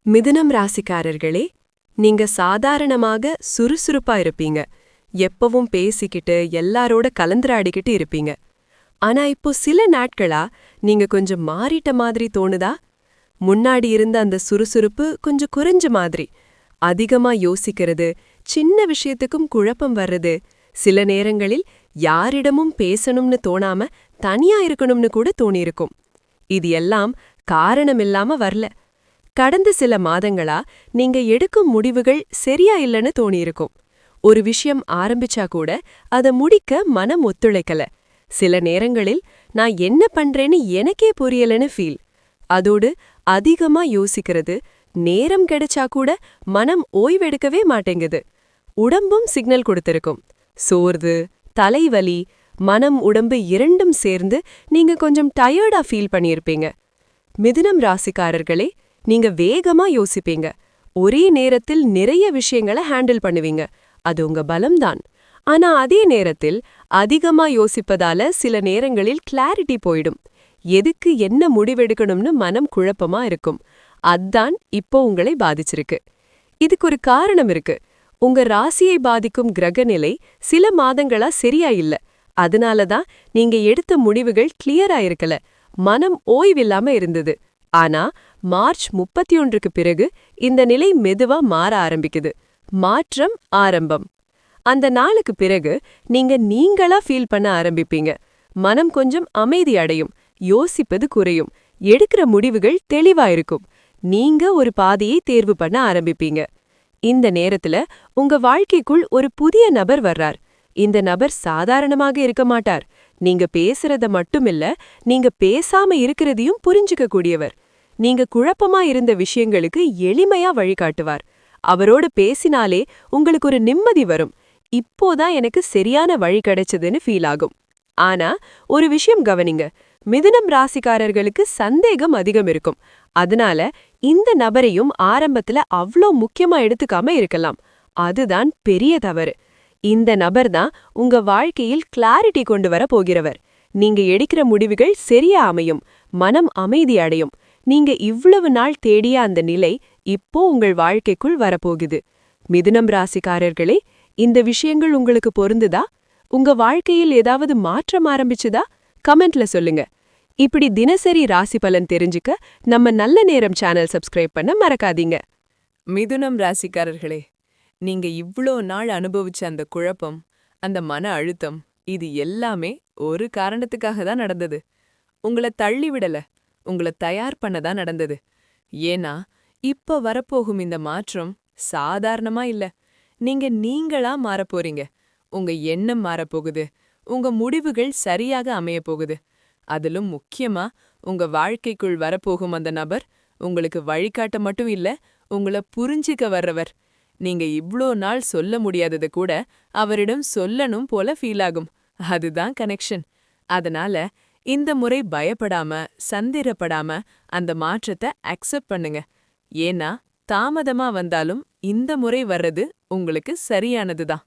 மிதுனம் ராசிக்காரர்களே, நீங்க சாதாரணமாக சுறுசுறுப்பா இருப்பீங்க. எப்பவும் பேசிக்கிட்டு எல்லாரோட கலந்துராடிக்கிட்டு இருப்பீங்க. ஆனா இப்போ சில நாட்களா நீங்க கொஞ்சம் மாறிட்ட மாதிரி தோணுதா? முன்னாடி இருந்த அந்த சுறுசுறுப்பு கொஞ்சம் குறைஞ்ச மாதிரி. அதிகமா யோசிக்கிறது, சின்ன விஷயத்துக்கும் குழப்பம் வர்றது, சில நேரங்களில் யாரிடமும் பேசணும்னு தோணாம தனியா இருக்கணும்னு கூட தோணியிருக்கும். இது எல்லாம் காரணமில்லாம வரல. கடந்த சில மாதங்களா நீங்க எடுக்கும் முடிவுகள் சரியா இல்லைன்னு தோணியிருக்கும். ஒரு விஷயம் ஆரம்பிச்சா கூட அதை முடிக்க மனம் ஒத்துழைக்கல. சில நேரங்களில் நான் என்ன பண்றேன்னு எனக்கே புரியலன்னு ஃபீல். அதோடு அதிகமா யோசிக்கிறது, நேரம் கிடைச்சா கூட மனம் ஓய்வெடுக்கவே மாட்டேங்குது. உடம்பும் சிக்னல் கொடுத்திருக்கும். சோர்வு, தலைவலி, மனம் உடம்பு இரண்டும் சேர்ந்து நீங்க கொஞ்சம் டயர்டா ஃபீல் பண்ணியிருப்பீங்க. மிதுனம் ராசிக்காரர்களே, நீங்க வேகமா யோசிப்பீங்க. ஒரே நேரத்தில் நிறைய விஷயங்களை ஹேண்டில் பண்ணுவீங்க. அது உங்க பலம்தான். ஆனா அதே நேரத்தில் அதிகமா யோசிப்பதால சில நேரங்களில் கிளாரிட்டி போயிடும். எதுக்கு என்ன முடிவெடுக்கணும்னு மனம் குழப்பமா இருக்கும். அதான் இப்போ உங்களை பாதிச்சிருக்கு. இதுக்கு ஒரு காரணம் இருக்கு. உங்க ராசியை பாதிக்கும் கிரகநிலை சில மாதங்களா சரியா இல்ல. அதனாலதான் நீங்க எடுத்த முடிவுகள் கிளியரா இருக்கல. மனம் ஓய்வில்லாம இருந்தது. ஆனா மார்ச் 31க்கு பிறகு இந்த நிலை மெதுவா மாற ஆரம்பிக்குது. மாற்றம் ஆரம்பம். அந்த நாளுக்கு பிறகு நீங்களா ஃபீல் பண்ண ஆரம்பிப்பீங்க. மனம் கொஞ்சம் அமைதி அடையும், யோசிப்பது குறையும், எடுக்கிற முடிவுகள் தெளிவா இருக்கும். நீங்க ஒரு பாதையை தேர்வு பண்ண ஆரம்பிப்பீங்க. இந்த நேரத்துல உங்க வாழ்க்கைக்குள் ஒரு புதிய நபர் வர்றார். இந்த நபர் சாதாரணமாக இருக்க மாட்டார். நீங்க பேசுறத மட்டுமில்ல, நீங்க பேசாம இருக்கிறதையும் புரிஞ்சுக்க கூடியவர். நீங்க குழப்பமா இருந்த விஷயங்களுக்கு எளிமையா வழிகாட்டுவார். அவரோட பேசினாலே உங்களுக்கு ஒரு நிம்மதி வரும். இப்போதான் எனக்கு சரியான வழி கிடைச்சதுன்னு ஃபீல் ஆகும். ஆனா ஒரு விஷயம் கவனிங்க. மிதுனம் ராசிக்காரர்களுக்கு சந்தேகம் அதிகம் இருக்கும். அதனால இந்த நபரையும் ஆரம்பத்துல அவ்ளோ முக்கியமா எடுத்துக்காம இருக்கலாம். அதுதான் பெரிய தவறு. இந்த நபர் தான் உங்க வாழ்க்கையில் கிளாரிட்டி கொண்டு வர போகிறவர். நீங்க எடுக்கிற முடிவுகள் சரியா அமையும், மனம் அமைதி அடையும். நீங்க இவ்வளவு நாள் தேடிய அந்த நிலை இப்போ உங்கள் வாழ்க்கைக்குள் வரப்போகுது. மிதுனம் ராசிக்காரர்களே, இந்த விஷயங்கள் உங்களுக்கு பொருந்துதா? உங்க வாழ்க்கையில் ஏதாவது மாற்றம் ஆரம்பிச்சுதா? கமெண்ட்ல சொல்லுங்க. இப்படி தினசரி ராசி பலன் தெரிஞ்சுக்க நம்ம நல்ல நேரம் சேனல் சப்ஸ்கிரைப் பண்ண மறக்காதீங்க. மிதுனம் ராசிக்காரர்களே, நீங்க இவ்ளோ நாள் அனுபவிச்ச அந்த குழப்பம், அந்த மன அழுத்தம், இது எல்லாமே ஒரு காரணத்துக்காக தான் நடந்தது. உங்கள தள்ளிவிடல, உங்கள தயார் பண்ணதான் நடந்தது. ஏன்னா இப்ப வரப்போகும் இந்த மாற்றம் சாதாரணமா இல்ல. நீங்களா மாறப்போறீங்க. உங்க எண்ணம் மாறப்போகுது. உங்க முடிவுகள் சரியாக அமையப் போகுது. அதிலும் முக்கியமா உங்க வாழ்க்கைக்குள் வரப்போகும் அந்த நபர் உங்களுக்கு வழிகாட்ட மட்டும் இல்ல, உங்கள புரிஞ்சிக்க வர்றவர். நீங்க இவ்ளோ நாள் சொல்ல முடியாதது கூட அவரிடம் சொல்லணும் போல ஃபீல் ஆகும். அதுதான் கனெக்ஷன். அதனால இந்த முறை பயப்படாம, சந்திரப்படாம அந்த மாற்றத்தை அக்செப்ட் பண்ணுங்க. ஏன்னா தாமதமா வந்தாலும் இந்த முறை வர்றது உங்களுக்கு சரியானதுதான்.